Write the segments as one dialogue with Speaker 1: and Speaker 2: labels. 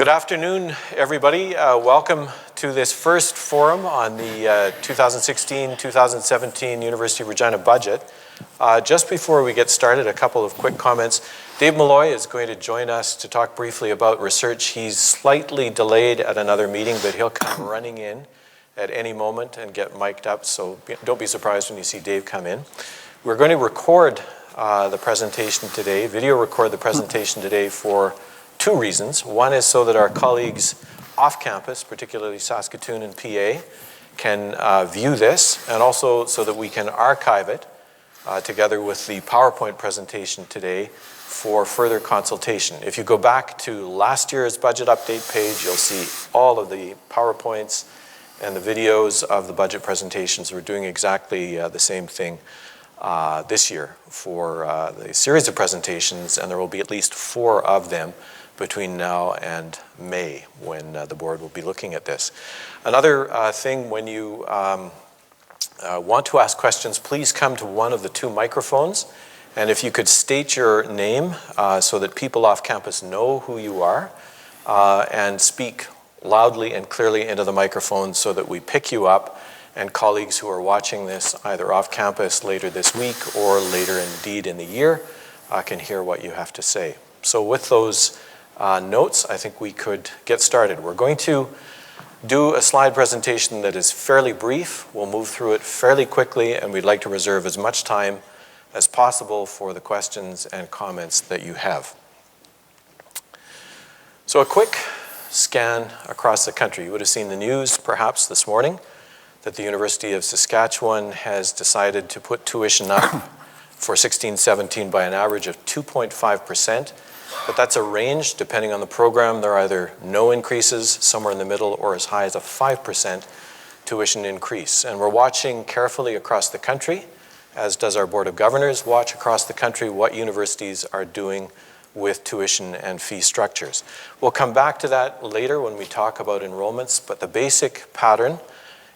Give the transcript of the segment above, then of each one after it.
Speaker 1: Good afternoon, everybody. Welcome to this first forum on the 2016-2017 University of Regina budget. Just before we get started, a couple of quick comments. David Malloy is going to join us to talk briefly about research. He's slightly delayed at another meeting, but he'll come running in at any moment and get mic'd up, so don't be surprised when you see Dave come in. We're going to record the presentation today, video record the presentation today for two reasons. One is so that our colleagues off campus, particularly Saskatoon and PA, can view this, and also so that we can archive it together with the PowerPoint presentation today for further consultation. If you go back to last year's budget update page, you'll see all of the PowerPoints and the videos of the budget presentations. We're doing exactly the same thing this year for the series of presentations, and there will be at least 4 of them between now and May when the board will be looking at this. Another thing, when you want to ask questions, please come to one of the 2 microphones, and if you could state your name so that people off campus know who you are, and speak loudly and clearly into the microphone so that we pick you up, and colleagues who are watching this either off campus later this week or later indeed in the year can hear what you have to say. So with those notes, I think we could get started. We're going to do a slide presentation that is fairly brief. We'll move through it fairly quickly, and we'd like to reserve as much time as possible for the questions and comments that you have. So a quick scan across the country. You would have seen the news perhaps this morning that the University of Saskatchewan has decided to put tuition up for 16-17 by an average of 2.5%. But that's a range. Depending on the program, there are either no increases, somewhere in the middle, or as high as a 5% tuition increase. And we're watching carefully across the country, as does our Board of Governors watch across the country what universities are doing with tuition and fee structures. We'll come back to that later when we talk about enrollments, but the basic pattern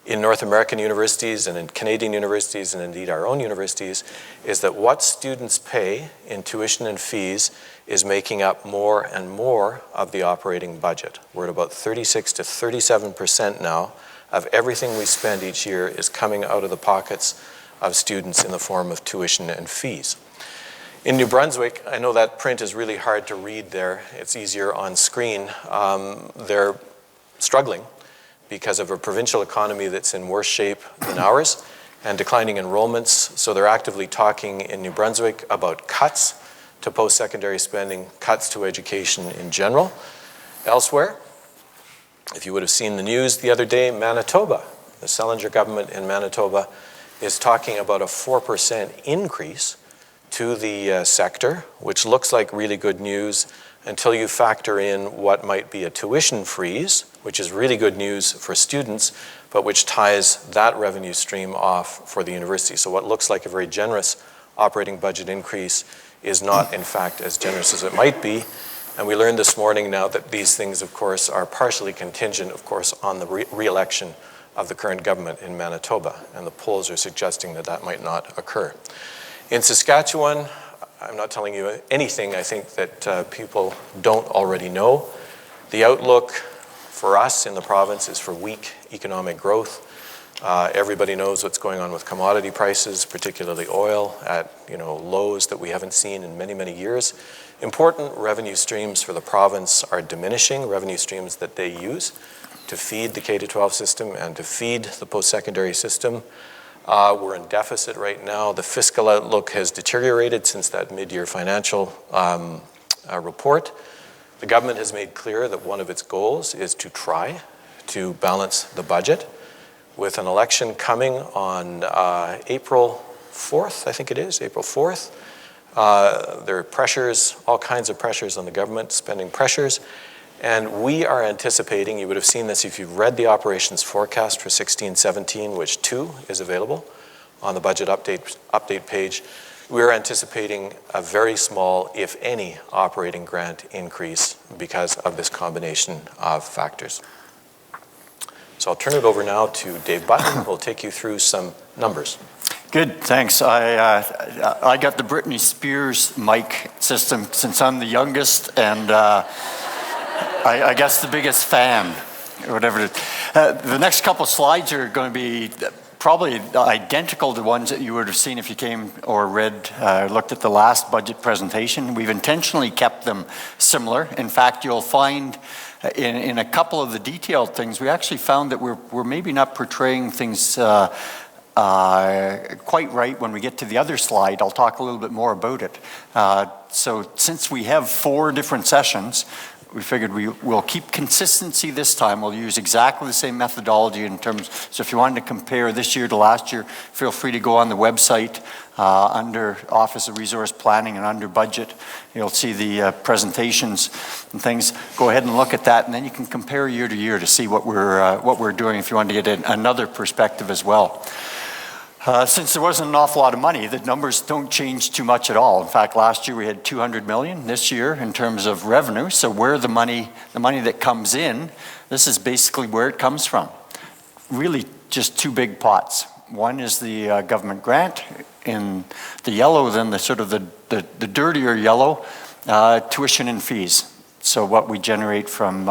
Speaker 1: in North American universities and in Canadian universities and indeed our own universities is that what students pay in tuition and fees is making up more and more of the operating budget. We're at about 36 to 37% now of everything we spend each year is coming out of the pockets of students in the form of tuition and fees. In New Brunswick, I know that print is really hard to read there. It's easier on screen. They're struggling because of a provincial economy that's in worse shape than ours and declining enrollments. So they're actively talking in New Brunswick about cuts to post-secondary spending, cuts to education in general. Elsewhere, if you would have seen the news the other day, Manitoba, the Selinger government in Manitoba is talking about a 4% increase to the sector, which looks like really good news until you factor in what might be a tuition freeze, which is really good news for students, but which ties that revenue stream off for the university. So what looks like a very generous operating budget increase is not, in fact, as generous as it might be. And we learned this morning now that these things, of course, are partially contingent, of course, on the re-election of the current government in Manitoba. And the polls are suggesting that that might not occur. In Saskatchewan, I'm not telling you anything I think that people don't already know. The outlook for us in the province is for weak economic growth. Everybody knows what's going on with commodity prices, particularly oil, at lows that we haven't seen in many, many years. Important revenue streams for the province are diminishing, revenue streams that they use to feed the K-12 system and to feed the post-secondary system. We're in deficit right now. The fiscal outlook has deteriorated since that mid-year financial report. The government has made clear that one of its goals is to try to balance the budget. With an election coming on April 4th, I think it is, April 4th, there are pressures, all kinds of pressures on the government, spending pressures, and we are anticipating, you would have seen this if you've read the operations forecast for 16-17, which too is available on the budget update page. We're anticipating a very small, if any, operating grant increase because of this combination of factors. So I'll turn it over now to Dave Button, who will take you through some numbers.
Speaker 2: Good, thanks. I got the Britney Spears mic system since I'm the youngest, and I guess the biggest fan, or whatever it is. The next couple slides are going to be probably identical to ones that you would have seen if you came or read, looked at the last budget presentation. We've intentionally kept them similar. In fact, you'll find in a couple of the detailed things, we actually found that we're maybe not portraying things quite right when we get to the other slide. I'll talk a little bit more about it. So since we have 4 different sessions, we figured we'll keep consistency this time. We'll use exactly the same methodology in terms, so if you wanted to compare this year to last year, feel free to go on the website under Office of Resource Planning and under Budget. You'll see the presentations and things. Go ahead and look at that, and then you can compare year to year to see what we're doing if you want to get another perspective as well. Since there wasn't an awful lot of money, the numbers don't change too much at all. In fact, last year we had 200 million. This year, in terms of revenue, so where the money that comes in, this is basically where it comes from. Really just 2 big pots. One is the government grant in the yellow, then the sort of the dirtier yellow, tuition and fees. So what we generate from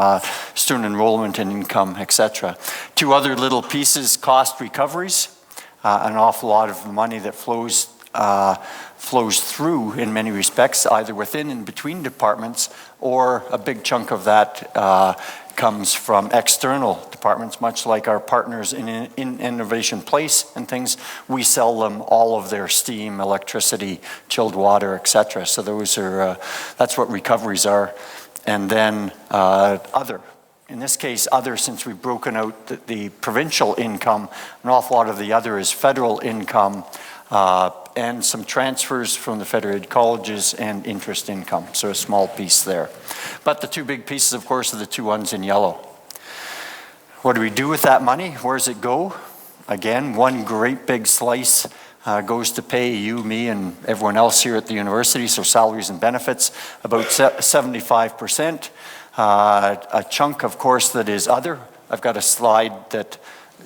Speaker 2: student enrollment and income, etc. 2 other little pieces, cost recoveries. An awful lot of money that flows through in many respects, either within and between departments, or a big chunk of that comes from external departments, much like our partners in Innovation Place and things. We sell them all of their steam, electricity, chilled water, etc. So those are that's what recoveries are. And then other. In this case, other, since we've broken out the provincial income, an awful lot of the other is federal income and some transfers from the federated colleges and interest income, so a small piece there. But the 2 big pieces, of course, are the 2 ones in yellow. What do we do with that money? Where does it go? Again, one great big slice goes to pay you, me, and everyone else here at the university, so salaries and benefits, about 75%. A chunk, of course, that is other. I've got a slide that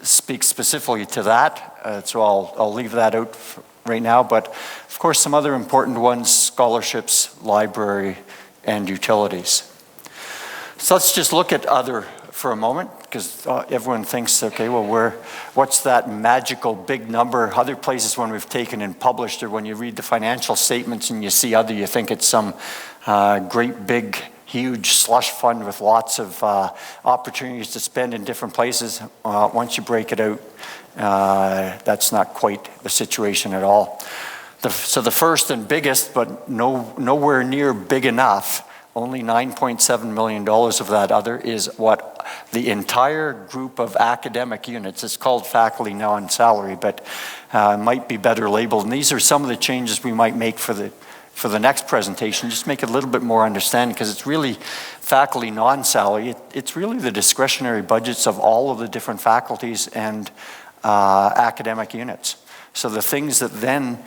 Speaker 2: speaks specifically to that, so I'll leave that out right now. But of course, some other important ones: scholarships, library, and utilities. So let's just look at other for a moment, because everyone thinks, okay, well, what's that magical big number? Other places when we've taken and published, or when you read the financial statements and you see other, you think it's some great big huge slush fund with lots of opportunities to spend in different places. Once you break it out, that's not quite the situation at all. So the first and biggest, but nowhere near big enough, only $9.7 million of that other is what the entire group of academic units, it's called faculty non-salary, but might be better labeled. And these are some of the changes we might make for the next presentation, just make it a little bit more understanding, because it's really faculty non-salary. It's really the discretionary budgets of all of the different faculties and academic units. So the things that then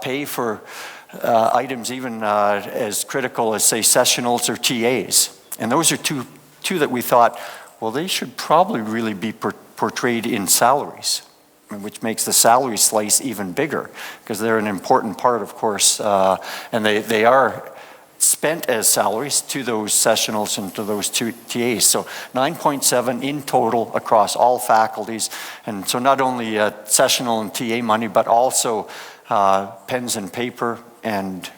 Speaker 2: pay for items even as critical as, say, sessionals or TAs. And those are two that we thought, well, they should probably really be portrayed in salaries, which makes the salary slice even bigger, because they're an important part, of course, and they are spent as salaries to those sessionals and to those 2 TAs. So 9.7 in total across all faculties, and so not only sessional and TA money, but also pens and paper and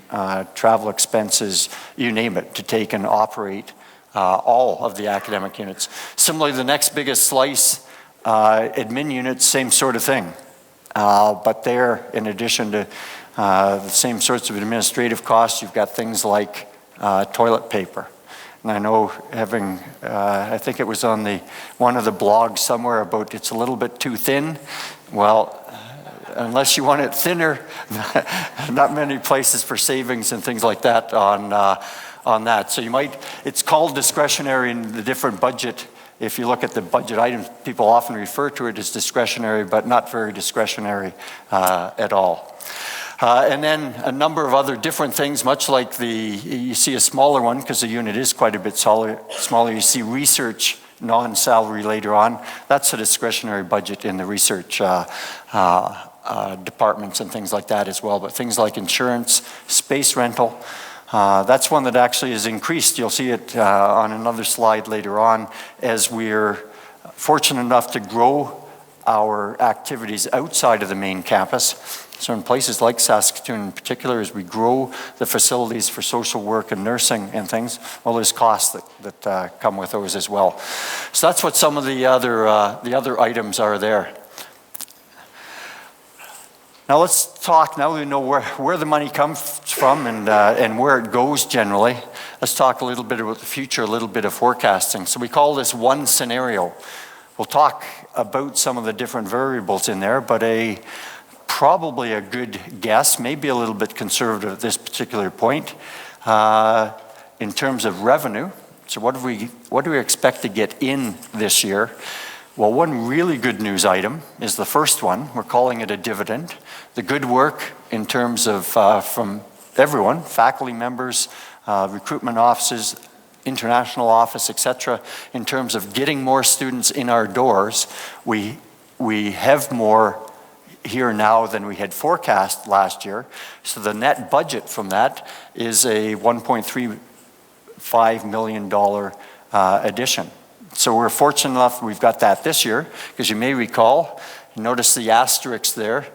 Speaker 2: travel expenses, you name it, to take and operate all of the academic units. Similarly, the next biggest slice, admin units, same sort of thing. But there, in addition to the same sorts of administrative costs, you've got things like toilet paper. And I know, having, I think it was on one of the blogs somewhere about it's a little bit too thin. Well, unless you want it thinner, not many places for savings and things like that on that. So it's called discretionary in the different budget. If you look at the budget items, people often refer to it as discretionary, but not very discretionary at all. And then a number of other different things, much like you see a smaller one, because the unit is quite a bit smaller. You see research non-salary later on. That's a discretionary budget in the research departments and things like that as well. But things like insurance, space rental, That's one that actually has increased. You'll see it on another slide later on as we're fortunate enough to grow our activities outside of the main campus. So in places like Saskatoon in particular, as we grow the facilities for social work and nursing and things, well, there's costs that come with those as well. So that's what some of the other items are there. Now let's talk, now we know where the money comes from and where it goes generally. Let's talk a little bit about the future, a little bit of forecasting. So we call this one scenario. We'll talk about some of the different variables in there, but probably a good guess, maybe a little bit conservative at this particular point, in terms of revenue. So what do we expect to get in this year? Well, one really good news item is the first one. We're calling it a dividend. The good work in terms of from everyone, faculty members, recruitment offices, international office, etc., in terms of getting more students in our doors, we have more here now than we had forecast last year. So the net budget from that is a $1.35 million addition. So we're fortunate enough we've got that this year, because you may recall, notice the asterisk there.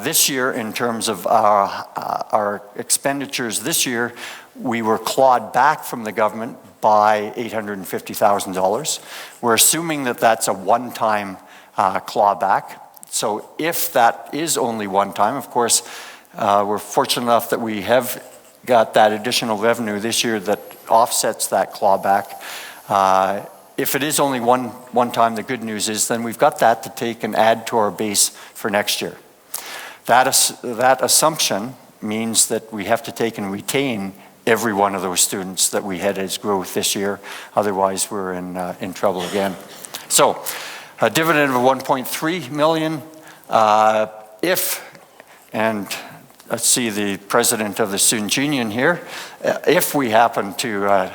Speaker 2: This year, in terms of our expenditures this year, we were clawed back from the government by $850,000. We're assuming that that's a one-time clawback. So if that is only one time, of course, we're fortunate enough that we have got that additional revenue this year that offsets that clawback. If it is only one time, the good news is then we've got that to take and add to our base for next year. That assumption means that we have to take and retain every one of those students that we had as growth this year. Otherwise, we're in trouble again. So, a dividend of $1.3 million. And let's see the president of the Student Union here, if we happen to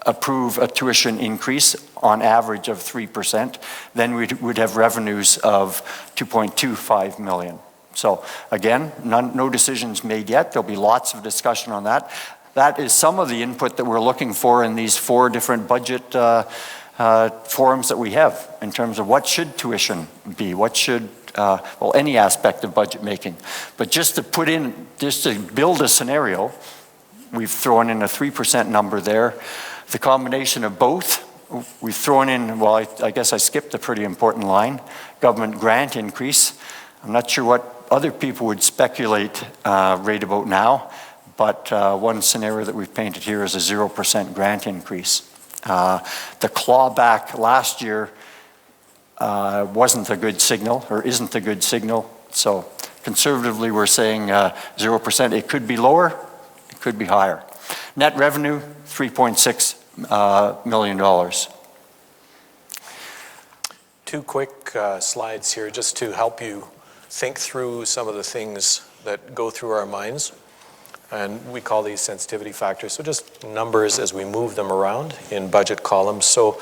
Speaker 2: approve a tuition increase on average of 3%, then we would have revenues of $2.25 million. So again, no decisions made yet. There'll be lots of discussion on that. That is some of the input that we're looking for in these 4 different budget forums that we have in terms of what should tuition be, what should, well, any aspect of budget making. But just to build a scenario, we've thrown in a 3% number there. The combination of both, we've thrown in, well, I guess I skipped a pretty important line, government grant increase. I'm not sure what other people would speculate right about now, but one scenario that we've painted here is a 0% grant increase. The clawback last year wasn't a good signal, or isn't a good signal. So conservatively, we're saying 0%. It could be lower, it could be higher. Net revenue, $3.6 million.
Speaker 1: 2 quick slides here just to help you think through some of the things that go through our minds. And we call these sensitivity factors. So just numbers as we move them around in budget columns. So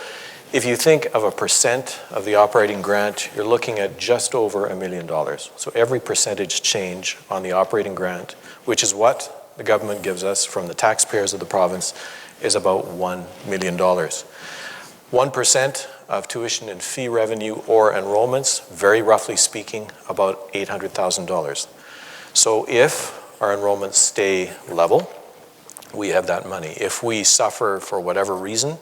Speaker 1: if you think of a percent of the operating grant, you're looking at just over $1 million. So every percentage change on the operating grant, which is what the government gives us from the taxpayers of the province, is about $1 million. 1% of tuition and fee revenue or enrollments, very roughly speaking, about $800,000. So if our enrollments stay level, we have that money. If we suffer for whatever reason,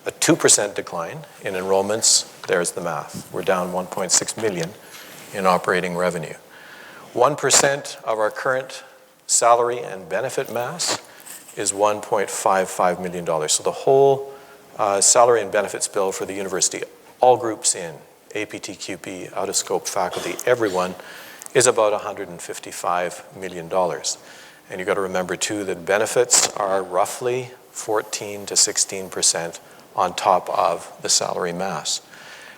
Speaker 1: a 2% decline in enrollments, there's the math. We're down $1.6 million in operating revenue. 1% of our current salary and benefit mass is $1.55 million. So the whole salary and benefits bill for the university, all groups in, APT, QP, out-of-scope faculty, everyone, is about $155 million. And you've got to remember too that benefits are roughly 14 to 16% on top of the salary mass.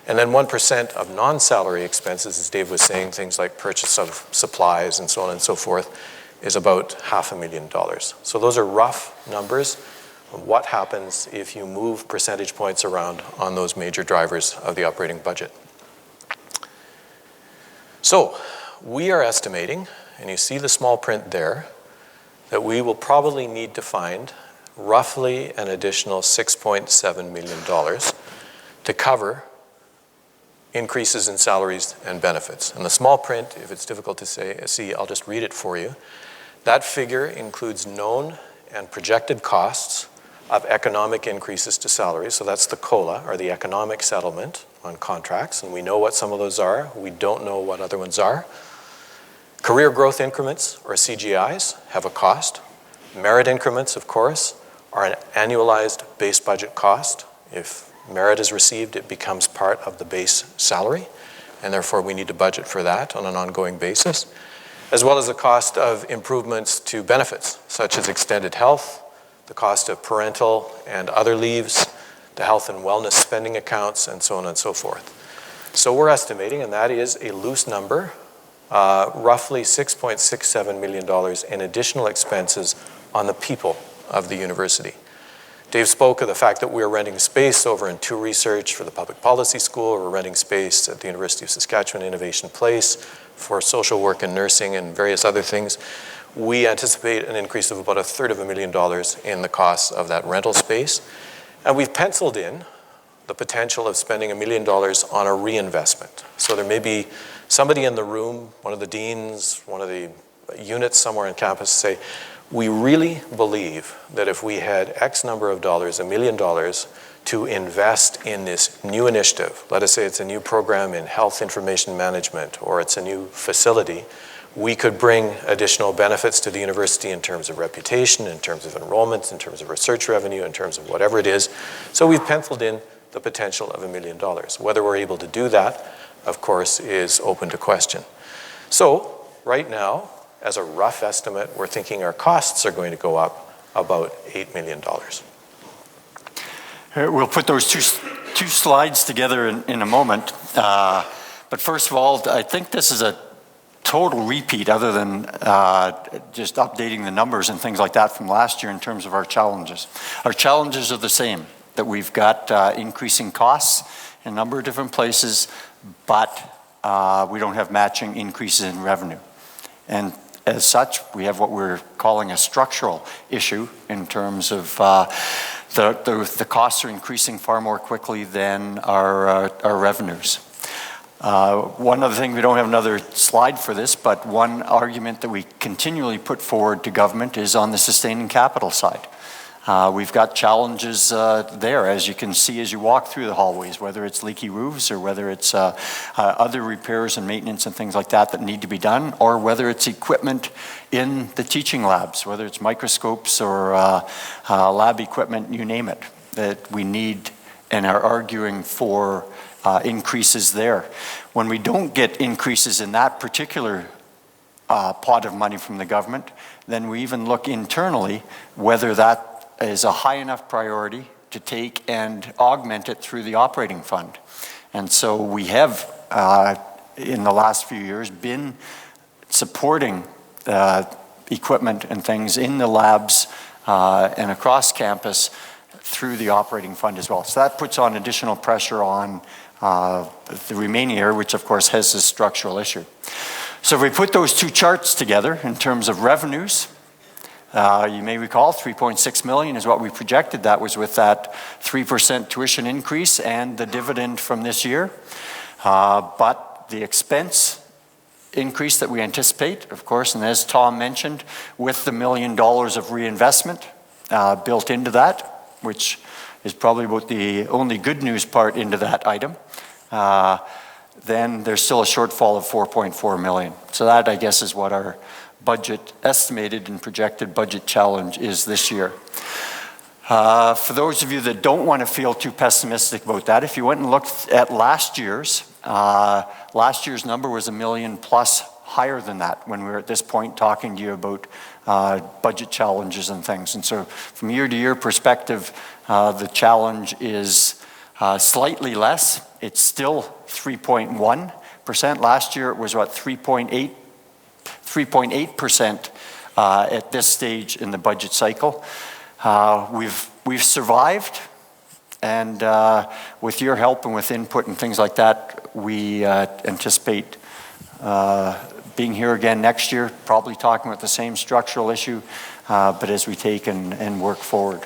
Speaker 1: And then 1% of non-salary expenses, as Dave was saying, things like purchase of supplies and so on and so forth, is about $500,000. So those are rough numbers of what happens if you move percentage points around on those major drivers of the operating budget. So we are estimating, and you see the small print there, that we will probably need to find roughly an additional $6.7 million to cover increases in salaries and benefits. And the small print, if it's difficult to see, I'll just read it for you. That figure includes known and projected costs of economic increases to salaries. So that's the COLA, or the economic settlement on contracts. And we know what some of those are. We don't know what other ones are. Career growth increments, or CGIs, have a cost. Merit increments, of course, are an annualized base budget cost. If merit is received, it becomes part of the base salary, and therefore we need to budget for that on an ongoing basis, as well as the cost of improvements to benefits, such as extended health, the cost of parental and other leaves, the health and wellness spending accounts, and so on and so forth. So we're estimating, and that is a loose number, roughly $6.67 million in additional expenses on the people of the university. Dave spoke of the fact that we're renting space over in 2 Research for the Public Policy School. We're renting space at the University of Saskatchewan Innovation Place for social work and nursing and various other things. We anticipate an increase of about $250,000 in the cost of that rental space. And we've penciled in the potential of spending $1 million on a reinvestment. So there may be somebody in the room, one of the deans, one of the units somewhere on campus, say, we really believe that if we had X number of dollars, $1 million, to invest in this new initiative, let us say it's a new program in health information management, or it's a new facility, we could bring additional benefits to the university in terms of reputation, in terms of enrollments, in terms of research revenue, in terms of whatever it is. So we've penciled in the potential of $1 million. Whether we're able to do that, of course, is open to question. So right now, as a rough estimate, we're thinking our costs are going to go up about $8 million.
Speaker 2: We'll put those two slides together in a moment. But first of all, I think this is a total repeat, other than just updating the numbers and things like that from last year in terms of our challenges. Our challenges are the same, that we've got increasing costs in a number of different places, but we don't have matching increases in revenue. And as such, we have what we're calling a structural issue in terms of the costs are increasing far more quickly than our revenues. One other thing, we don't have another slide for this, but one argument that we continually put forward to government is on the sustaining capital side. We've got challenges there, as you can see as you walk through the hallways, whether it's leaky roofs or whether it's other repairs and maintenance and things like that that need to be done, or whether it's equipment in the teaching labs, whether it's microscopes or lab equipment, you name it, that we need and are arguing for increases there. When we don't get increases in that particular pot of money from the government, then we even look internally whether that is a high enough priority to take and augment it through the operating fund. And so we have, in the last few years, been supporting equipment and things in the labs and across campus through the operating fund as well. So that puts on additional pressure on the remaining area, which of course has this structural issue. So if we put those two charts together in terms of revenues, you may recall 3.6 million is what we projected. That was with that 3% tuition increase and the dividend from this year. But the expense increase that we anticipate, of course, and as Tom mentioned, with the $1 million of reinvestment built into that, which is probably about the only good news part into that item, then there's still a shortfall of 4.4 million. So that, I guess, is what our budget, estimated and projected budget challenge is this year. For those of you that don't want to feel too pessimistic about that, if you went and looked at last year's number was $1 million plus higher than that when we were at this point talking to you about budget challenges and things. And so from year to year perspective, the challenge is slightly less. It's still 3.1%. Last year it was what, 3.8% at this stage in the budget cycle. We've survived, and with your help and with input and things like that, we anticipate being here again next year, probably talking about the same structural issue, but as we take and work forward.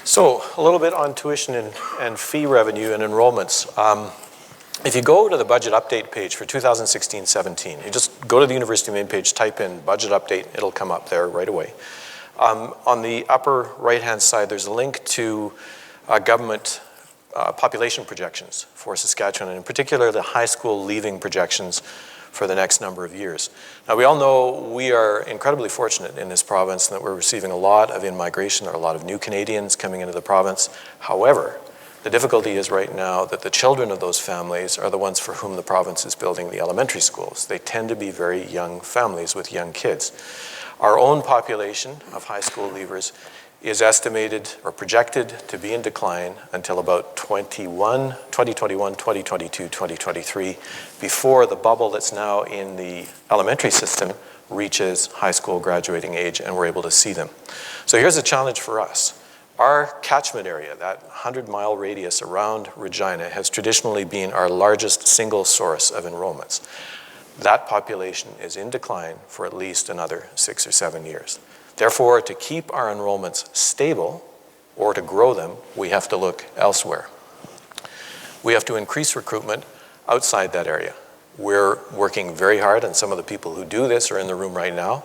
Speaker 1: So a little bit on tuition and fee revenue and enrollments. If you go to the budget update page for 2016-17, you just go to the university main page, type in budget update, it'll come up there right away. On the upper right-hand side, there's a link to government population projections for Saskatchewan, and in particular, the high school leaving projections for the next number of years. Now, we all know we are incredibly fortunate in this province and that we're receiving a lot of in-migration or a lot of new Canadians coming into the province. However, the difficulty is right now that the children of those families are the ones for whom the province is building the elementary schools. They tend to be very young families with young kids. Our own population of high school leavers is estimated or projected to be in decline until about 2021, 2022, 2023, before the bubble that's now in the elementary system reaches high school graduating age and we're able to see them. So here's a challenge for us. Our catchment area, that 100-mile radius around Regina, has traditionally been our largest single source of enrollments. That population is in decline for at least another 6 or 7 years. Therefore, to keep our enrollments stable or to grow them, we have to look elsewhere. We have to increase recruitment outside that area. We're working very hard, and some of the people who do this are in the room right now,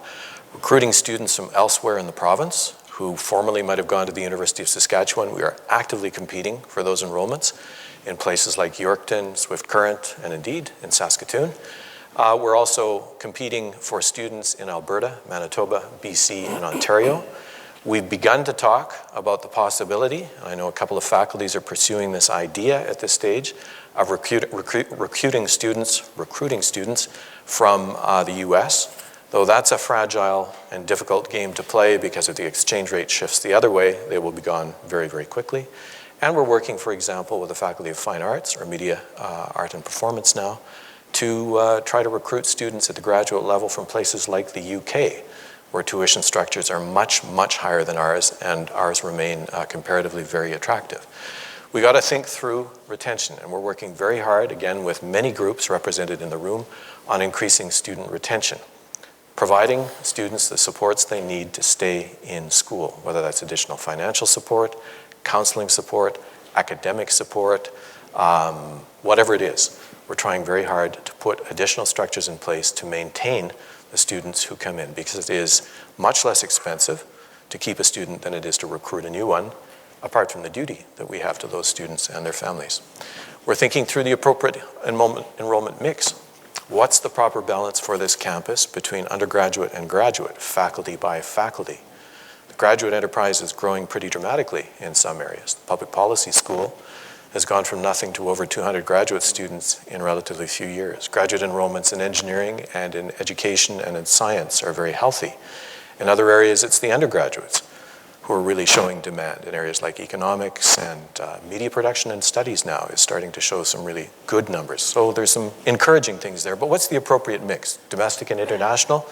Speaker 1: recruiting students from elsewhere in the province who formerly might have gone to the University of Saskatchewan. We are actively competing for those enrollments in places like Yorkton, Swift Current, and indeed in Saskatoon. We're also competing for students in Alberta, Manitoba, BC, and Ontario. We've begun to talk about the possibility, and I know a couple of faculties are pursuing this idea at this stage, of recruiting students from the US, though that's a fragile and difficult game to play because if the exchange rate shifts the other way, they will be gone very, very quickly. And we're working, for example, with the Faculty of Fine Arts, or Media, Art and Performance now, to try to recruit students at the graduate level from places like the UK, where tuition structures are much, much higher than ours, and ours remain comparatively very attractive. We got to think through retention, and we're working very hard, again, with many groups represented in the room, on increasing student retention, providing students the supports they need to stay in school, whether that's additional financial support, counseling support, academic support, whatever it is. We're trying very hard to put additional structures in place to maintain the students who come in, because it is much less expensive to keep a student than it is to recruit a new one, apart from the duty that we have to those students and their families. We're thinking through the appropriate enrollment mix. What's the proper balance for this campus between undergraduate and graduate, faculty by faculty? The graduate enterprise is growing pretty dramatically in some areas. The public policy school has gone from nothing to over 200 graduate students in relatively few years. Graduate enrollments in engineering and in education and in science are very healthy. In other areas, it's the undergraduates who are really showing demand. In areas like economics and media production and studies now is starting to show some really good numbers. So there's some encouraging things there, but what's the appropriate mix? Domestic and international,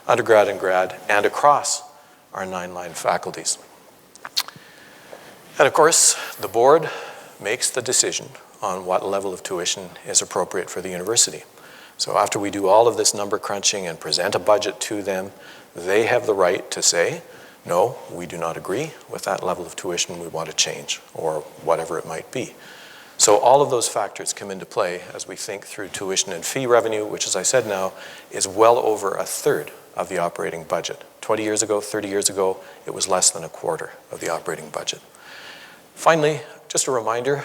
Speaker 1: undergrad and grad, and across our 9-line faculties. And of course, the board makes the decision on what level of tuition is appropriate for the university. So after we do all of this number crunching and present a budget to them, they have the right to say, no, we do not agree with that level of tuition, we want to change, or whatever it might be. So all of those factors come into play as we think through tuition and fee revenue, which, as I said now, is well over a third of the operating budget. 20 years ago, 30 years ago, it was less than a quarter of the operating budget. Finally, just a reminder,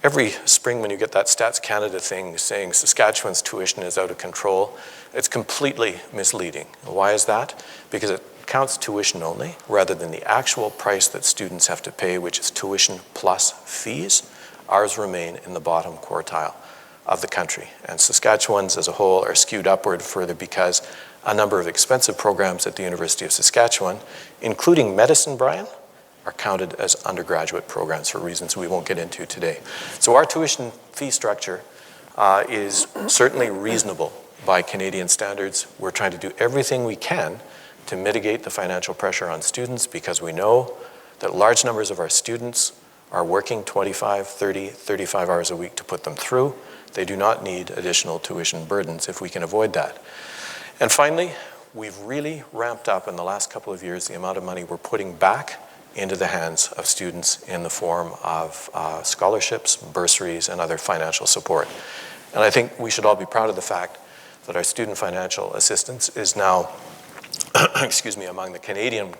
Speaker 1: every spring when you get that Stats Canada thing saying Saskatchewan's tuition is out of control, it's completely misleading. Why is that? Because it counts tuition only rather than the actual price that students have to pay, which is tuition plus fees. Ours remain in the bottom quartile of the country. And Saskatchewan's as a whole are skewed upward further because a number of expensive programs at the University of Saskatchewan, including medicine, Brian, are counted as undergraduate programs for reasons we won't get into today. So our tuition fee structure is certainly reasonable by Canadian standards. We're trying to do everything we can to mitigate the financial pressure on students because we know that large numbers of our students are working 25, 30, 35 hours a week to put them through. They do not need additional tuition burdens if we can avoid that. And finally, we've really ramped up in the last couple of years the amount of money we're putting back into the hands of students in the form of scholarships, bursaries, and other financial support. And I think we should all be proud of the fact that our student financial assistance is now, excuse me, among the Canadian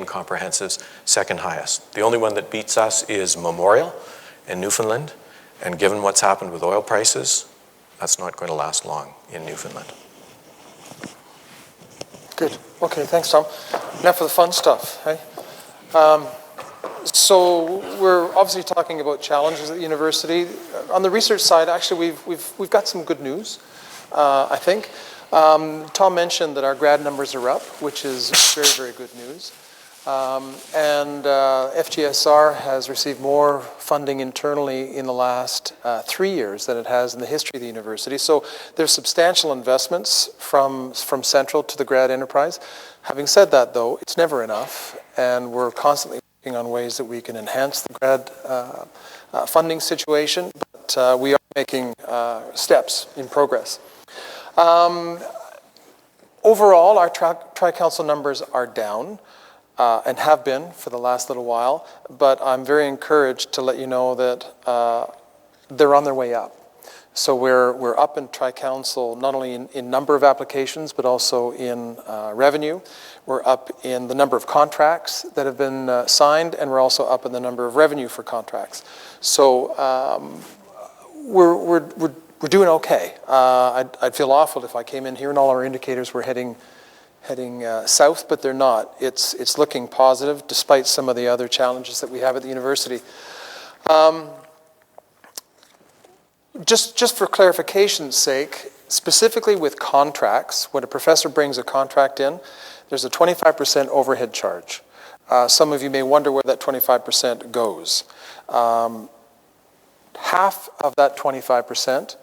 Speaker 1: comprehensives, second highest. The only one that beats us is Memorial in Newfoundland, and given what's happened with oil prices, that's not going to last long in Newfoundland.
Speaker 3: Good. Okay, thanks, Tom. Now for the fun stuff. Hey? So we're obviously talking about challenges at the university. On the research side, actually, we've got some good news, I think. Tom mentioned that our grad numbers are up, which is very, very good news. And FGSR has received more funding internally in the last 3 years than it has in the history of the university. So there's substantial investments from Central to the grad enterprise. Having said that, though, it's never enough, and we're constantly working on ways that we can enhance the grad funding situation, but we are making steps in progress. Overall, our tri-council numbers are down. And have been for the last little while, but I'm very encouraged to let you know that they're on their way up. So we're up in Tri-Council not only in number of applications, but also in revenue. We're up in the number of contracts that have been signed, and we're also up in the number of revenue for contracts. So we're doing okay. I'd feel awful if I came in here and all our indicators were heading south, but they're not. It's looking positive despite some of the other challenges that we have at the university. Just for clarification's sake, specifically with contracts, when a professor brings a contract in, there's a 25% overhead charge. Some of you may wonder where that 25% goes. Half of that 25%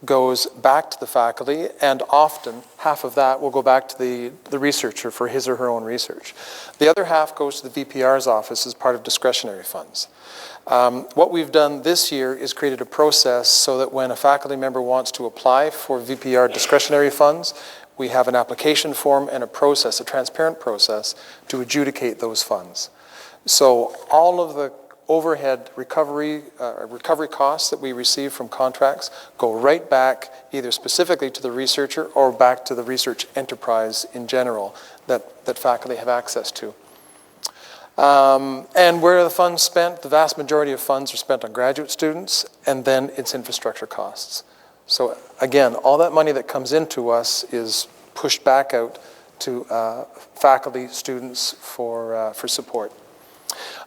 Speaker 3: goes back to the faculty, and often half of that will go back to the researcher for his or her own research. The other half goes to the VPR's office as part of discretionary funds. What we've done this year is created a process so that when a faculty member wants to apply for VPR discretionary funds, we have an application form and a process, a transparent process, to adjudicate those funds. So all of the overhead recovery costs that we receive from contracts go right back either specifically to the researcher or back to the research enterprise in general that faculty have access to. And where are the funds spent? The vast majority of funds are spent on graduate students, and then it's infrastructure costs. So again, all that money that comes into us is pushed back out to faculty, students for support.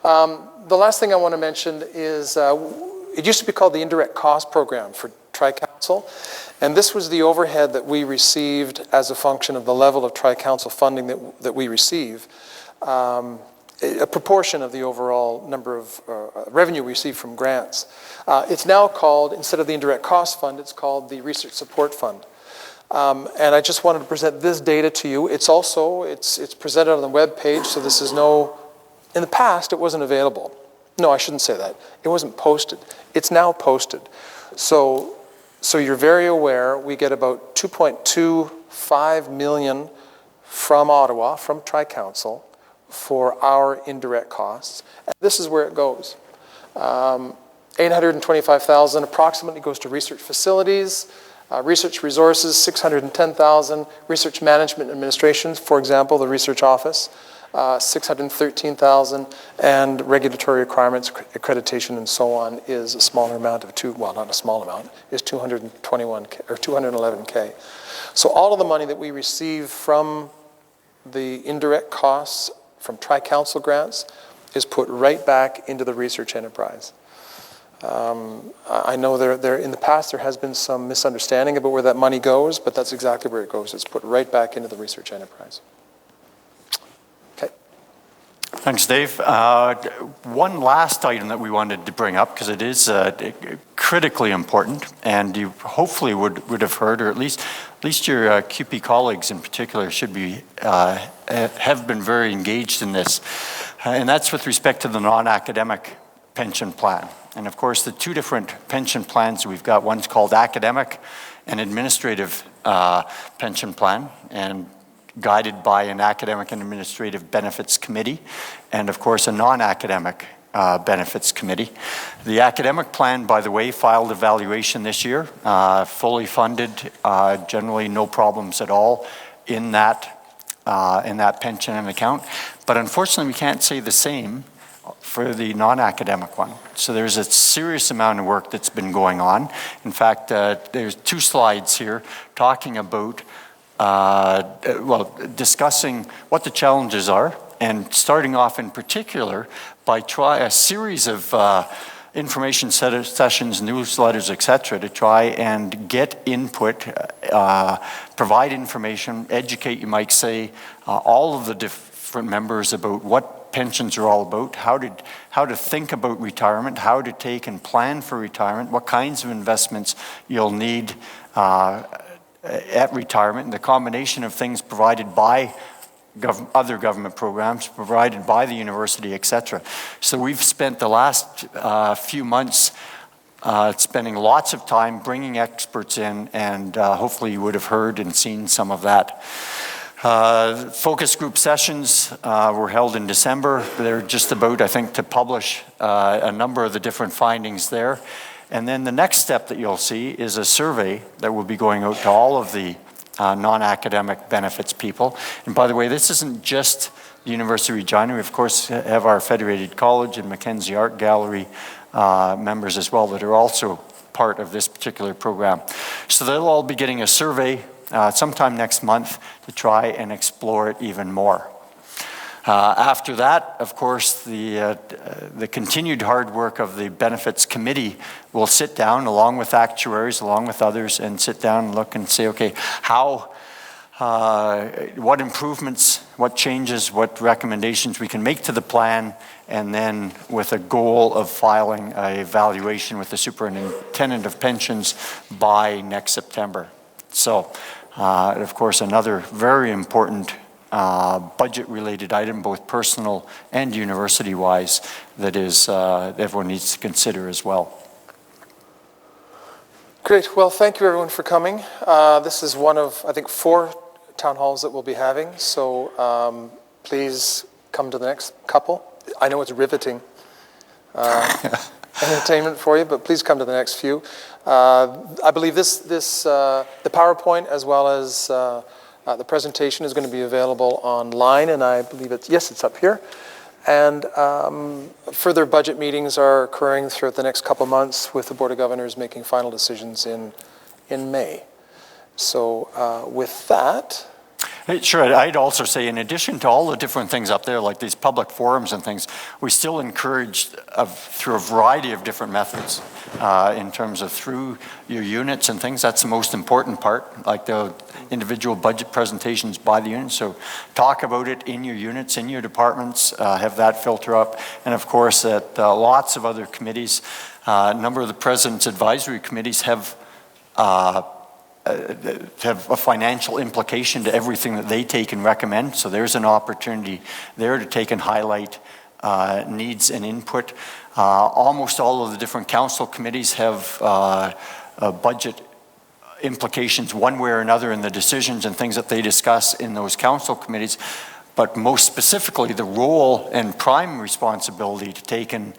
Speaker 3: The last thing I want to mention is it used to be called the Indirect Cost Program for Tri-Council, and this was the overhead that we received as a function of the level of Tri-Council funding that we receive, a proportion of the overall number of revenue we receive from grants. It's now called, instead of the Indirect Cost Fund, it's called the Research Support Fund. And I just wanted to present this data to you. It's presented on the web page, so this is in the past, it wasn't available. No, I shouldn't say that. It wasn't posted. It's now posted. So you're very aware, we get about 2.25 million from Ottawa, from Tri-Council, for our indirect costs. And this is where it goes. 825,000 approximately goes to research facilities, research resources, 610,000, research management administration, for example, the research office, 613,000, and regulatory requirements, accreditation, and so on is a smaller amount of not a small amount, is 221K or 211K. So all of the money that we receive from the indirect costs from Tri-Council grants is put right back into the research enterprise. I know there in the past there has been some misunderstanding about where that money goes, but that's exactly where it goes. It's put right back into the research enterprise. Okay.
Speaker 2: Thanks, Dave. One last item that we wanted to bring up, because it is critically important, and you hopefully would have heard, or at least your QP colleagues in particular should be have been very engaged in this, and that's with respect to the non-academic pension plan. And of course, the two different pension plans we've got, one's called academic and administrative pension plan, and guided by an academic and administrative benefits committee, and of course a non-academic benefits committee. The academic plan, by the way, filed evaluation this year, fully funded, generally no problems at all in that pension account. But unfortunately, we can't say the same for the non-academic one. So there's a serious amount of work that's been going on. In fact, there's 2 slides here talking about, discussing what the challenges are, and starting off in particular by a series of information sessions, newsletters, etc., to try and get input, provide information, educate, you might say, all of the different members about what pensions are all about, how to think about retirement, how to take and plan for retirement, what kinds of investments you'll need at retirement, and the combination of things provided by other government programs, provided by the university, etc. So we've spent the last few months spending lots of time bringing experts in, and hopefully you would have heard and seen some of that. Focus group sessions were held in December. They're just about, I think, to publish a number of the different findings there. And then the next step that you'll see is a survey that will be going out to all of the non-academic benefits people. And by the way, this isn't just the University of Regina. We, of course, have our Federated College and Mackenzie Art Gallery members as well that are also part of this particular program. So they'll all be getting a survey sometime next month to try and explore it even more. After that, of course, the continued hard work of the benefits committee will sit down along with actuaries, along with others, and sit down and look and say, okay, what improvements, what changes, what recommendations we can make to the plan, and then with a goal of filing an evaluation with the superintendent of pensions by next September. So, of course, another very important budget-related item, both personal and university-wise, that is everyone needs to consider as well.
Speaker 3: Great. Well, thank you everyone for coming. This is one of, I think, 4 town halls that we'll be having. So please come to the next couple. I know it's riveting entertainment for you, but please come to the next few. I believe the PowerPoint as well as the presentation is going to be available online, and I believe it's up here. And further budget meetings are occurring throughout the next couple months with the Board of Governors making final decisions in May. So with that...
Speaker 2: Sure, I'd also say in addition to all the different things up there, like these public forums and things, we still encourage through a variety of different methods in terms of through your units and things. That's the most important part, like the individual budget presentations by the units. So talk about it in your units, in your departments, have that filter up. And of course, at lots of other committees, a number of the President's advisory committees have a financial implication to everything that they take and recommend. So there's an opportunity there to take and highlight needs and input. Almost all of the different council committees have budget implications one way or another in the decisions and things that they discuss in those council committees. But most specifically, the role and prime responsibility to take and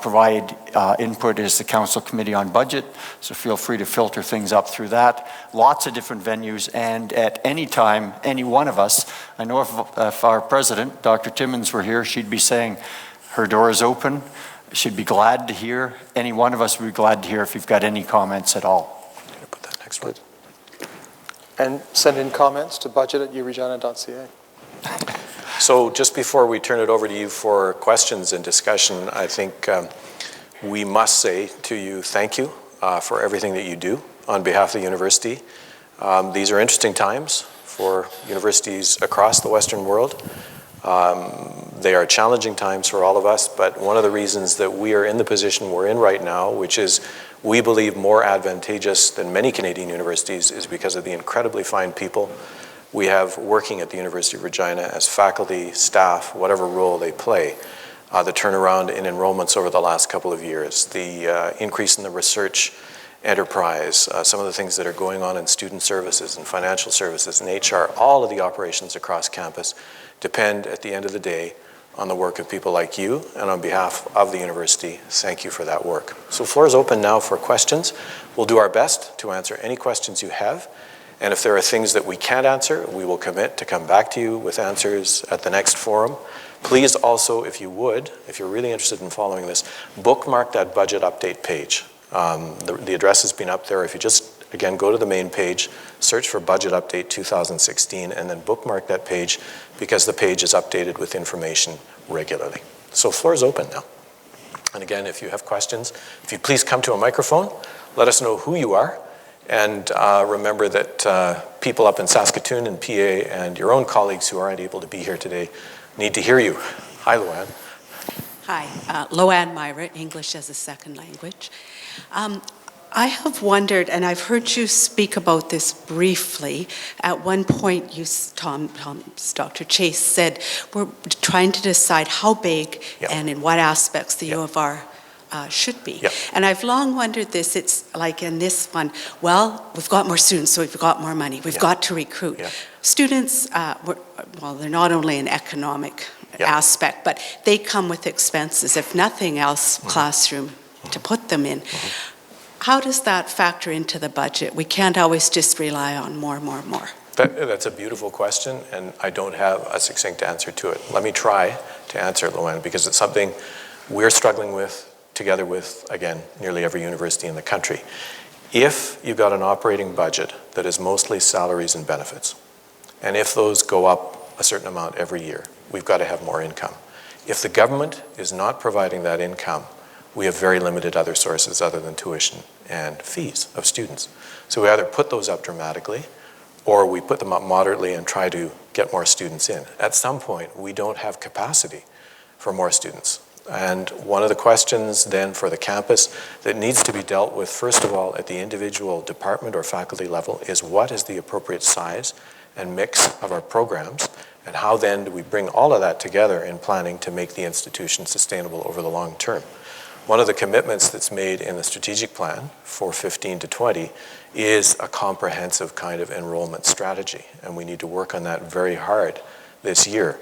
Speaker 2: provide input is the Council Committee on Budget, so feel free to filter things up through that. Lots of different venues, and at any time, any one of us, I know if our president, Dr. Timmons, were here, she'd be saying her door is open. She'd be glad to hear. Any one of us would be glad to hear if you've got any comments at all.
Speaker 1: I'm going to put that next one.
Speaker 3: And send in comments to budget@uregina.ca.
Speaker 1: So just before we turn it over to you for questions and discussion, I think we must say to you thank you for everything that you do on behalf of the university. These are interesting times for universities across the Western world. They are challenging times for all of us, but one of the reasons that we are in the position we're in right now, which is we believe more advantageous than many Canadian universities, is because of the incredibly fine people we have working at the University of Regina as faculty, staff, whatever role they play. The turnaround in enrollments over the last couple of years, the increase in the research enterprise, some of the things that are going on in student services and financial services and HR, all of the operations across campus depend at the end of the day on the work of people like you, and on behalf of the university, thank you for that work. So floor is open now for questions. We'll do our best to answer any questions you have, and if there are things that we can't answer, we will commit to come back to you with answers at the next forum. Please also, if you would, if you're really interested in following this, bookmark that budget update page. The address has been up there. If you just, again, go to the main page, search for Budget Update 2016, and then bookmark that page, because the page is updated with information regularly. So floor is open now. And again, if you have questions, if you'd please come to a microphone, let us know who you are, and remember that people up in Saskatoon and PA and your own colleagues who aren't able to be here today need to hear you. Hi, Luann.
Speaker 4: Hi, Loanne Myra, English as a second language. I have wondered, and I've heard you speak about this briefly. At one point, Dr. Chase said, we're trying to decide how big and in what aspects the U of R should be. And I've long wondered this. It's like in this one, well, we've got more students, so we've got more money. We've got to recruit. Students, well, they're not only an economic aspect, but they come with expenses, if nothing else, classroom to put them in. How does that factor into the budget? We can't always just rely on more.
Speaker 1: That's a beautiful question, and I don't have a succinct answer to it. Let me try to answer it, Luann, because it's something we're struggling with together with, again, nearly every university in the country. If you've got an operating budget that is mostly salaries and benefits, and if those go up a certain amount every year, we've got to have more income. If the government is not providing that income, we have very limited other sources other than tuition and fees of students. So we either put those up dramatically, or we put them up moderately and try to get more students in. At some point, we don't have capacity for more students. And one of the questions then for the campus that needs to be dealt with, first of all, at the individual department or faculty level, is what is the appropriate size and mix of our programs, and how then do we bring all of that together in planning to make the institution sustainable over the long term. One of the commitments that's made in the strategic plan for 15 to 20 is a comprehensive kind of enrollment strategy, and we need to work on that very hard this year.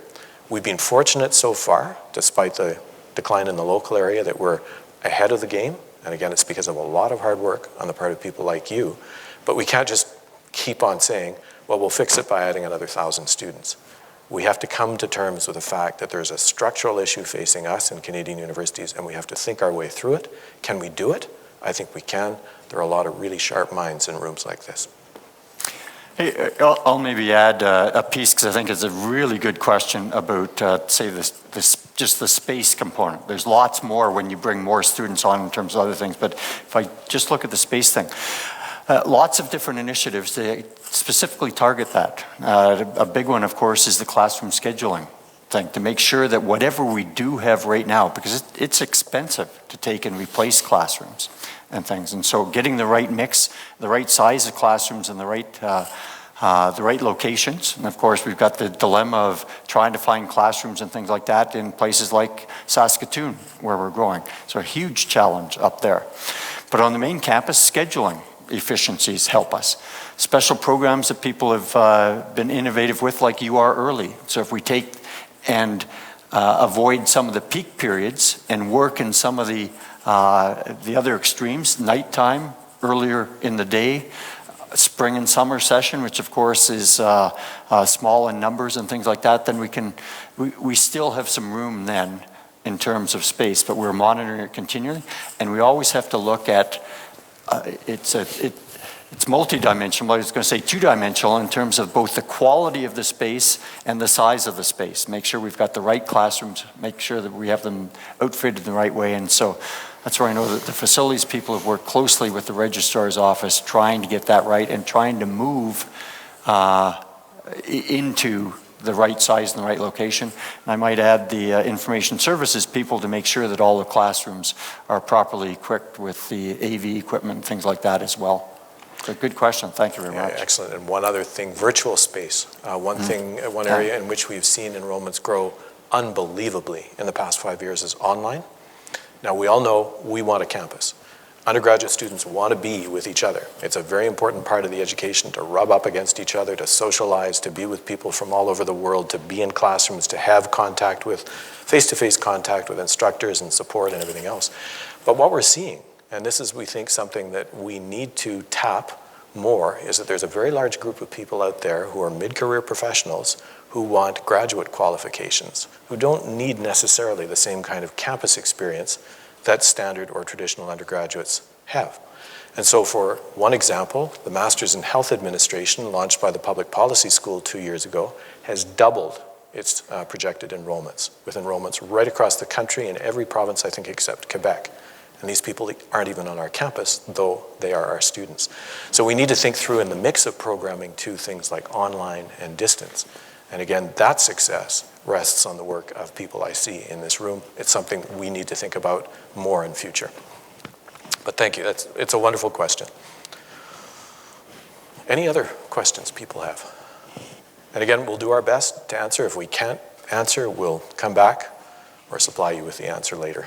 Speaker 1: We've been fortunate so far, despite the decline in the local area, that we're ahead of the game, and again, it's because of a lot of hard work on the part of people like you, but we can't just keep on saying, well, we'll fix it by adding another 1,000 students. We have to come to terms with the fact that there's a structural issue facing us in Canadian universities, and we have to think our way through it. Can we do it? I think we can. There are a lot of really sharp minds in rooms like this.
Speaker 2: Hey, I'll maybe add a piece, because I think it's a really good question about, say, just the space component. There's lots more when you bring more students on in terms of other things, but if I just look at the space thing, lots of different initiatives, they specifically target that. A big one, of course, is the classroom scheduling thing, to make sure that whatever we do have right now, because it's expensive to take and replace classrooms and things, and so getting the right mix, the right size of classrooms, and the right locations. And of course, we've got the dilemma of trying to find classrooms and things like that in places like Saskatoon, where we're growing. So a huge challenge up there. But on the main campus, scheduling efficiencies help us. Special programs that people have been innovative with, like You Are Early. So if we take and avoid some of the peak periods and work in some of the other extremes, nighttime, earlier in the day, spring and summer session, which of course is small in numbers and things like that, then we still have some room then in terms of space, but we're monitoring it continually, and we always have to look at it's multidimensional, but I was going to say two-dimensional in terms of both the quality of the space and the size of the space. Make sure we've got the right classrooms, make sure that we have them outfitted in the right way, and so that's where I know that the facilities people have worked closely with the registrar's office trying to get that right and trying to move into the right size and the right location. And I might add the information services people to make sure that all the classrooms are properly equipped with the AV equipment and things like that as well. So good question. Thank you very much.
Speaker 1: Excellent. And one other thing, virtual space. One area in which we've seen enrollments grow unbelievably in the past 5 years is online. Now, we all know we want a campus. Undergraduate students want to be with each other. It's a very important part of the education to rub up against each other, to socialize, to be with people from all over the world, to be in classrooms, to have contact with, face-to-face contact with instructors and support and everything else. But what we're seeing, and this is, we think, something that we need to tap more, is that there's a very large group of people out there who are mid-career professionals who want graduate qualifications, who don't need necessarily the same kind of campus experience that standard or traditional undergraduates have. And so for one example, the Masters in Health Administration, launched by the Public Policy School 2 years ago, has doubled its projected enrollments, with enrollments right across the country in every province, I think, except Quebec. And these people aren't even on our campus, though they are our students. So we need to think through in the mix of programming too, things like online and distance. And again, that success rests on the work of people I see in this room. It's something we need to think about more in future. But thank you, it's a wonderful question. Any other questions people have? And again, we'll do our best to answer. If we can't answer, we'll come back or supply you with the answer later.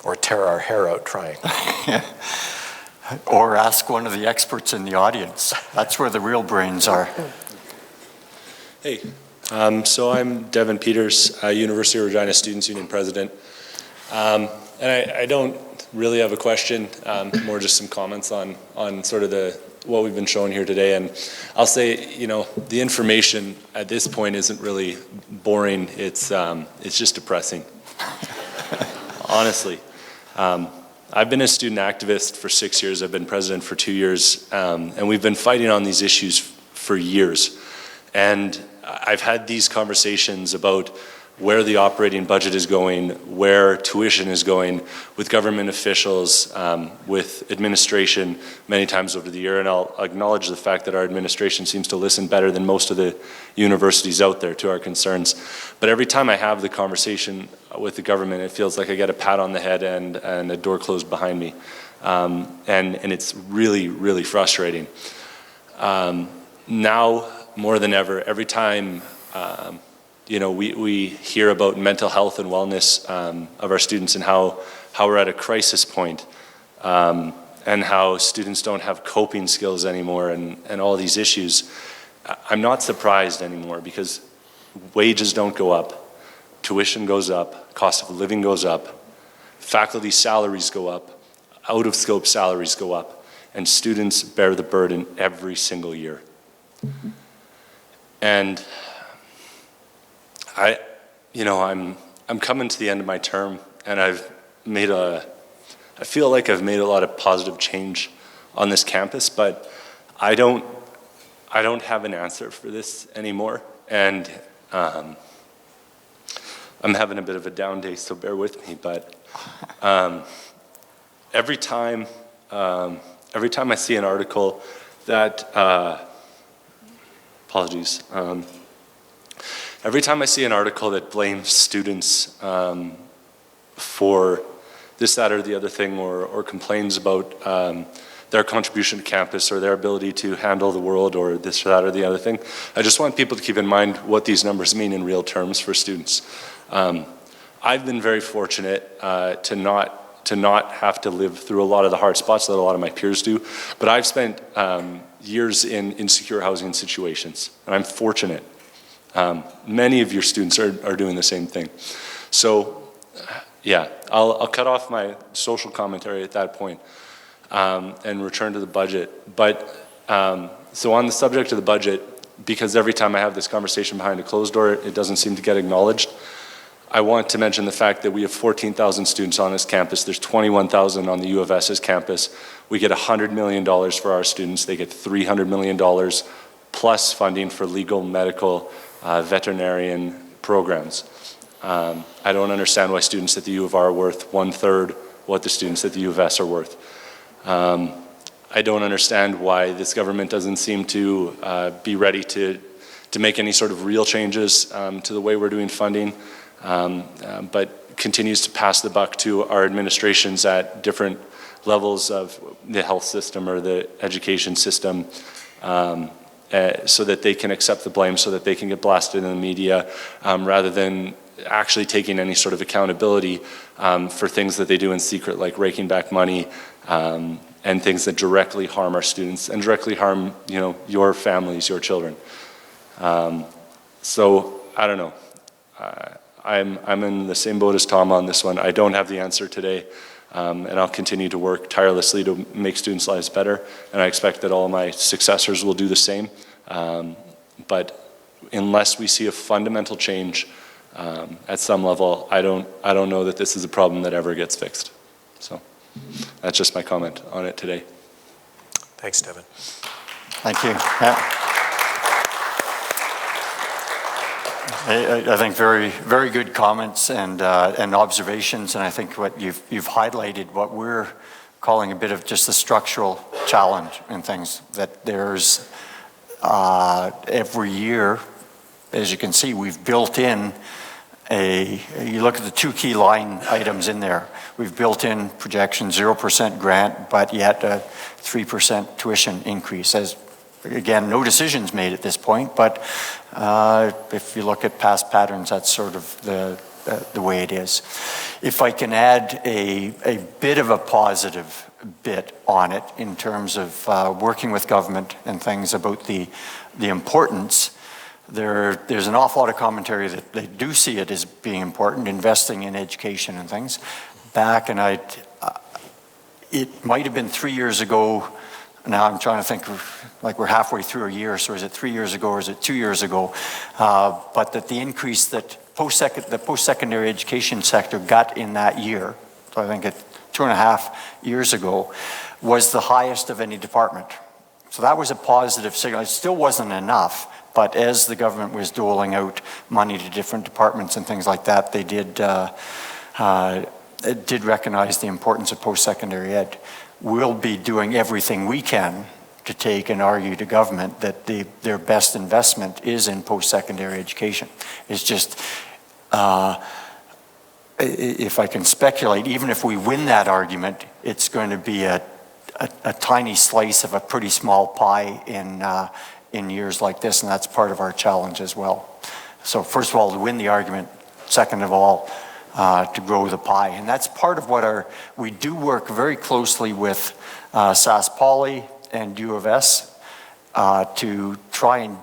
Speaker 1: Or tear our hair out trying.
Speaker 2: Or ask one of the experts in the audience. That's where the real brains are.
Speaker 5: Hey, so I'm Devin Peters, University of Regina Students Union President. And I don't really have a question, more just some comments on sort of what we've been showing here today. And I'll say, you know, the information at this point isn't really boring. It's just depressing, honestly. I've been a student activist for 6 years. I've been president for 2 years, and we've been fighting on these issues for years. And I've had these conversations about where the operating budget is going, where tuition is going, with government officials, with administration many times over the year. And I'll acknowledge the fact that our administration seems to listen better than most of the universities out there to our concerns. But every time I have the conversation with the government, it feels like I get a pat on the head and a door closed behind me. And it's really, really frustrating. Now, more than ever, every time you know, we hear about mental health and wellness of our students and how we're at a crisis point, and how students don't have coping skills anymore and all these issues. I'm not surprised anymore, because wages don't go up, tuition goes up, cost of living goes up, faculty salaries go up, out-of-scope salaries go up, and students bear the burden every single year. And I'm coming to the end of my term, and I feel like I've made a lot of positive change on this campus, but I don't have an answer for this anymore. And I'm having a bit of a down day, so bear with me. But every time I see an article that apologies. Every time I see an article that blames students for this, that, or the other thing, or complains about their contribution to campus or their ability to handle the world or this, or that, or the other thing, I just want people to keep in mind what these numbers mean in real terms for students. I've been very fortunate to not have to live through a lot of the hard spots that a lot of my peers do, but I've spent years in insecure housing situations, and I'm fortunate. Many of your students are doing the same thing. So, yeah, I'll cut off my social commentary at that point and return to the budget. But, so on the subject of the budget, because every time I have this conversation behind a closed door, it doesn't seem to get acknowledged, I want to mention the fact that we have 14,000 students on this campus. There's 21,000 on the U of S's campus. We get $100 million for our students. They get $300 million plus funding for legal, medical, veterinarian programs. I don't understand why students at the U of R are worth 1/3 what the students at the U of S are worth. I don't understand why this government doesn't seem to be ready to make any sort of real changes to the way we're doing funding, but continues to pass the buck to our administrations at different levels of the health system or the education system, so that they can accept the blame, so that they can get blasted in the media, rather than actually taking any sort of accountability for things that they do in secret, like raking back money and things that directly harm our students and directly harm, your families, your children. So I don't know. I'm in the same boat as Tom on this one. I don't have the answer today, and I'll continue to work tirelessly to make students' lives better, and I expect that all my successors will do the same. But unless we see a fundamental change at some level, I don't know that this is a problem that ever gets fixed. So that's just my comment on it today.
Speaker 1: Thanks, Devin.
Speaker 2: Thank you. Yeah. I think very, very good comments and observations, and I think what you've highlighted what we're calling a bit of just a structural challenge in things, that there's every year, as you can see, we've built in you look at the two key line items in there. We've built in projection 0% grant, but yet a 3% tuition increase. As again, no decisions made at this point, but if you look at past patterns, that's sort of the way it is. If I can add a bit of a positive bit on it in terms of working with government and things about the importance, there's an awful lot of commentary that they do see it as being important, investing in education and things. Back, and it might have been 3 years ago. Now I'm trying to think, like we're halfway through a year, so is it 3 years ago or is it 2 years ago? But that the increase that the post-secondary education sector got in that year, so I think 2.5 years ago, was the highest of any department. So that was a positive signal. It still wasn't enough, but as the government was doling out money to different departments and things like that, they did recognize the importance of post-secondary ed. We'll be doing everything we can to take and argue to government that their best investment is in post-secondary education. It's just, if I can speculate, even if we win that argument, it's going to be a tiny slice of a pretty small pie in years like this, and that's part of our challenge as well. So first of all, to win the argument, second of all, to grow the pie. And that's part of what we do work very closely with Sask Poly and U of S to try and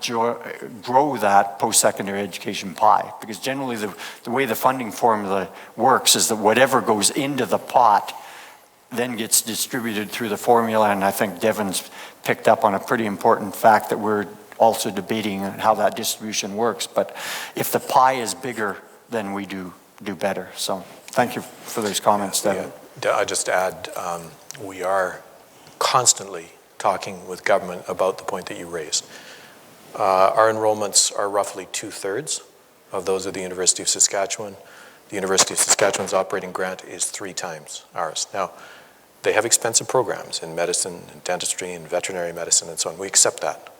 Speaker 2: grow that post-secondary education pie. Because generally the way the funding formula works is that whatever goes into the pot then gets distributed through the formula, and I think Devin's picked up on a pretty important fact that we're also debating how that distribution works. But if the pie is bigger, then we do better. So thank you for those comments, Devin.
Speaker 1: Yeah, I just add, we are constantly talking with government about the point that you raised. Our enrollments are roughly 2/3 of those of the University of Saskatchewan. The University of Saskatchewan's operating grant is 3 times ours. Now, they have expensive programs in medicine and dentistry and veterinary medicine and so on. We accept that.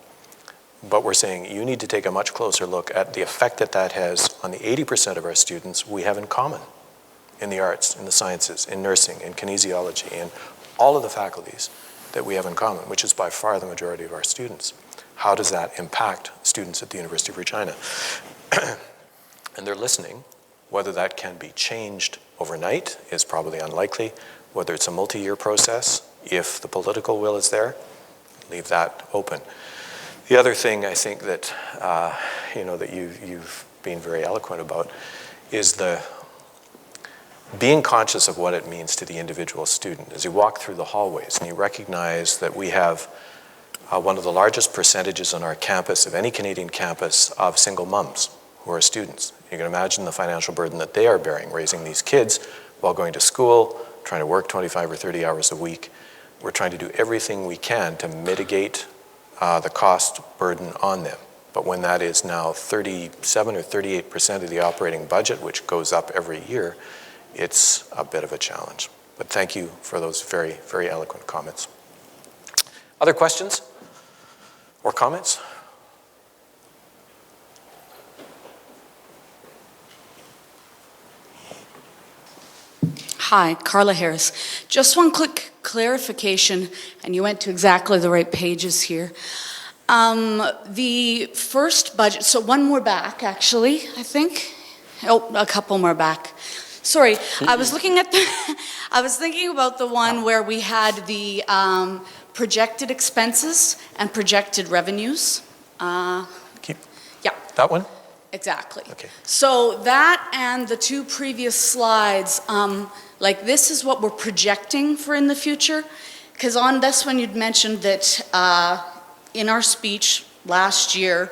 Speaker 1: But we're saying you need to take a much closer look at the effect that has on the 80% of our students we have in common in the arts, in the sciences, in nursing, in kinesiology, in all of the faculties that we have in common, which is by far the majority of our students. How does that impact students at the University of Regina? And they're listening. Whether that can be changed overnight is probably unlikely. Whether it's a multi-year process, if the political will is there, leave that open. The other thing I think that that you've been very eloquent about is being conscious of what it means to the individual student. As you walk through the hallways and you recognize that we have one of the largest percentages on our campus of any Canadian campus of single moms who are students. You can imagine the financial burden that they are bearing, raising these kids while going to school, trying to work 25 or 30 hours a week. We're trying to do everything we can to mitigate the cost burden on them. But when that is now 37 or 38% of the operating budget, which goes up every year, it's a bit of a challenge. But thank you for those very, very eloquent comments. Other questions or comments?
Speaker 6: Hi, Carla Harris. Just one quick clarification, and you went to exactly the right pages here. The first budget, so one more back actually, I think. Oh, a couple more back. Sorry, I was looking at the, I was thinking about the one where we had the projected expenses and projected revenues.
Speaker 1: Keep
Speaker 6: Yeah,
Speaker 1: that one?
Speaker 6: exactly.
Speaker 1: Okay.
Speaker 6: So that and the two previous slides, like this is what we're projecting for in the future. Because on this one you'd mentioned that in our speech last year,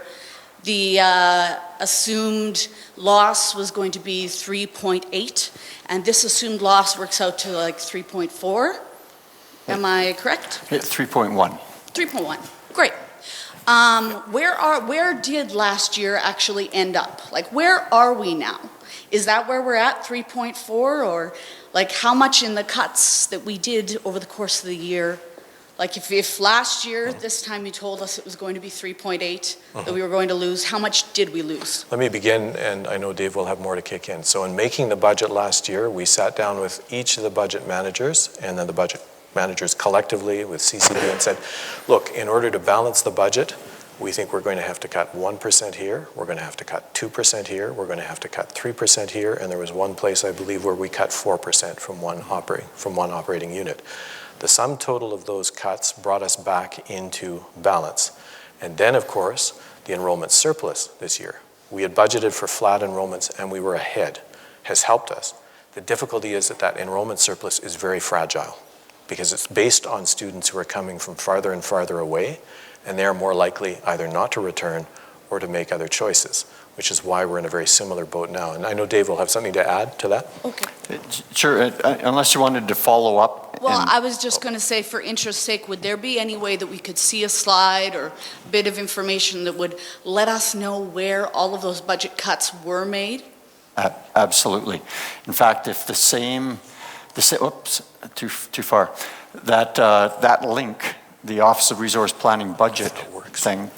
Speaker 6: the assumed loss was going to be 3.8, and this assumed loss works out to like 3.4. Am I correct?
Speaker 2: 3.1.
Speaker 6: 3.1, great. Where did last year actually end up? Like, where are we now? Is that where we're at, 3.4, or like how much in the cuts that we did over the course of the year? Like if last year, this time you told us it was going to be 3.8, that we were going to lose, how much did we lose?
Speaker 1: Let me begin, and I know Dave will have more to kick in. So in making the budget last year, we sat down with each of the budget managers and then the budget managers collectively with CCB and said, look, in order to balance the budget, we think we're going to have to cut 1% here, we're going to have to cut 2% here, we're going to have to cut 3% here, and there was one place, I believe, where we cut 4% from one operating unit. The sum total of those cuts brought us back into balance. And then, of course, the enrollment surplus this year. We had budgeted for flat enrollments and we were ahead, has helped us. The difficulty is that that enrollment surplus is very fragile because it's based on students who are coming from farther and farther away, and they are more likely either not to return or to make other choices, which is why we're in a very similar boat now. And I know Dave will have something to add to that.
Speaker 6: Okay.
Speaker 2: Sure, unless you wanted to follow up.
Speaker 6: Well, I was just going to say, for interest's sake, would there be any way that we could see a slide or a bit of information that would let us know where all of those budget cuts were made?
Speaker 2: Absolutely. In fact, if oops, too far. That link, the Office of Resource Planning budget thing,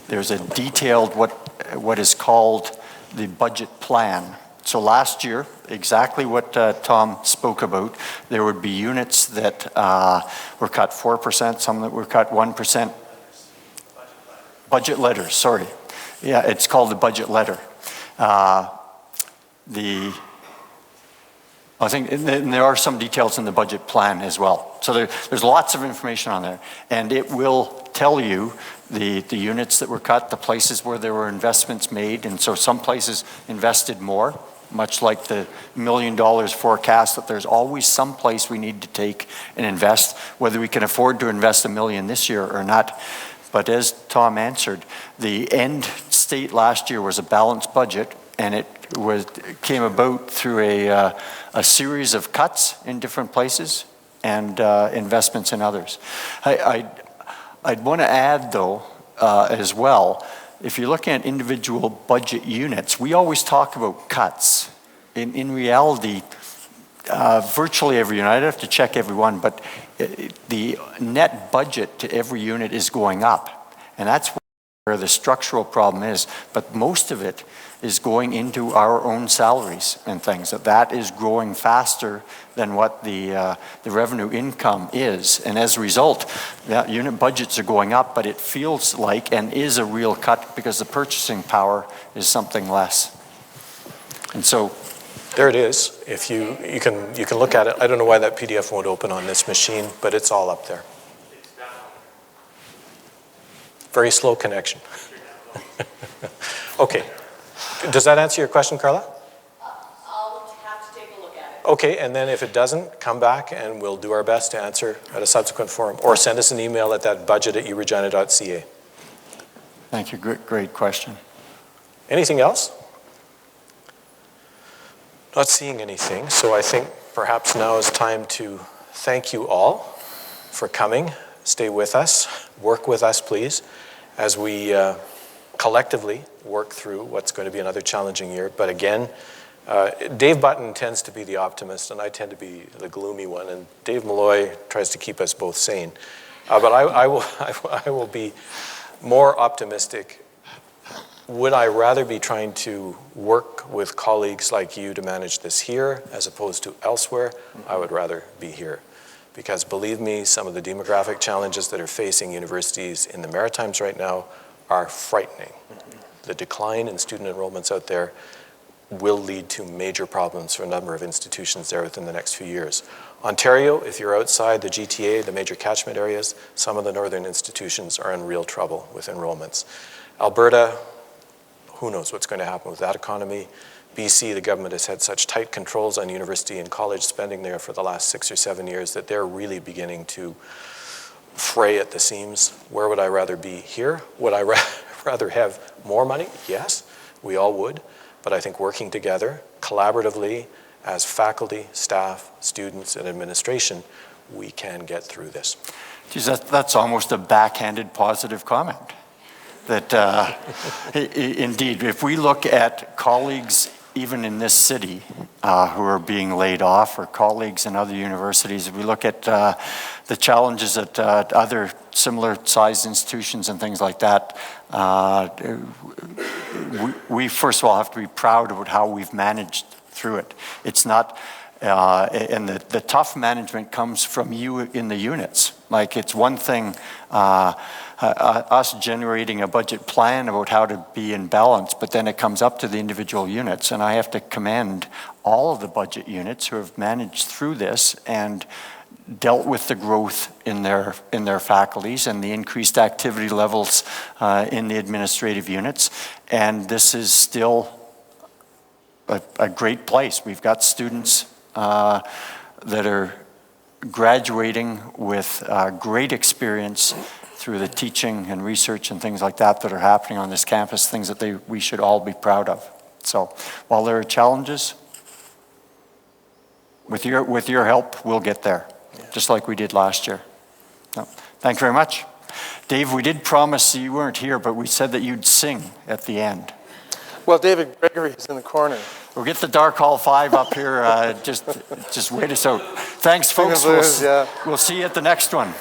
Speaker 2: there's a detailed what is called the budget plan. So last year, exactly what Tom spoke about, there would be units that were cut 4%, some that were cut 1%. Budget letters, sorry. Yeah, it's called the budget letter. I think and there are some details in the budget plan as well. So there's lots of information on there, and it will tell you the units that were cut, the places where there were investments made, and so some places invested more, much like the $1 million forecast, that there's always some place we need to take and invest, whether we can afford to invest $1 million this year or not. But as Tom answered, the end state last year was a balanced budget, and it came about through a series of cuts in different places and investments in others. I'd want to add, though, as well, if you're looking at individual budget units, we always talk about cuts. In reality, virtually every unit, I'd have to check every one, but the net budget to every unit is going up. And that's where the structural problem is. But most of it is going into our own salaries and things. That is growing faster than what the revenue income is. And as a result, unit budgets are going up, but it feels like and is a real cut because the purchasing power is something less. And so
Speaker 1: there it is. If you can look at it. I don't know why that PDF won't open on this machine, but it's all up there. Very slow connection. Okay. Does that answer your question, Carla?
Speaker 6: I'll have to take a look at it.
Speaker 1: Okay, and then if it doesn't, come back and we'll do our best to answer at a subsequent forum, or send us an email at that budget@uregina.ca.
Speaker 2: Thank you. Great question.
Speaker 1: Anything else? Not seeing anything, so I think perhaps now is time to thank you all for coming. Stay with us, work with us, please, as we collectively work through what's going to be another challenging year. But again, Dave Button tends to be the optimist, and I tend to be the gloomy one, and Dave Malloy tries to keep us both sane. But I will be more optimistic. Would I rather be trying to work with colleagues like you to manage this here as opposed to elsewhere? I would rather be here. Because believe me, some of the demographic challenges that are facing universities in the Maritimes right now are frightening. The decline in student enrollments out there, will lead to major problems for a number of institutions there within the next few years. Ontario, if you're outside the GTA, the major catchment areas, some of the northern institutions are in real trouble with enrollments. Alberta, who knows what's going to happen with that economy. BC, the government has had such tight controls on university and college spending there for the last 6 or 7 years that they're really beginning to fray at the seams. Where would I rather be? Here? Would I rather have more money? Yes, we all would. But I think working together, collaboratively, as faculty, staff, students, and administration, we can get through this.
Speaker 2: Geez, that's almost a backhanded positive comment. That indeed, if we look at colleagues even in this city who are being laid off, or colleagues in other universities, if we look at the challenges at other similar sized institutions and things like that, we first of all have to be proud about how we've managed through it. It's not, and the tough management comes from you in the units. Like, it's one thing us generating a budget plan about how to be in balance, but then it comes up to the individual units, and I have to commend all of the budget units who have managed through this and dealt with the growth in their faculties and the increased activity levels in the administrative units. And this is still a great place. We've got students that are graduating with great experience through the teaching and research and things like that are happening on this campus, things that we should all be proud of. So while there are challenges, with your help, we'll get there, just like we did last year. So, thank you very much. Dave, we did promise, you weren't here, but we said that you'd sing at the end.
Speaker 3: Well, David Gregory is in the corner.
Speaker 2: We'll get the Dark Hall 5 up here, just wait us out. Thanks, folks.
Speaker 3: We'll see
Speaker 2: you at the next one.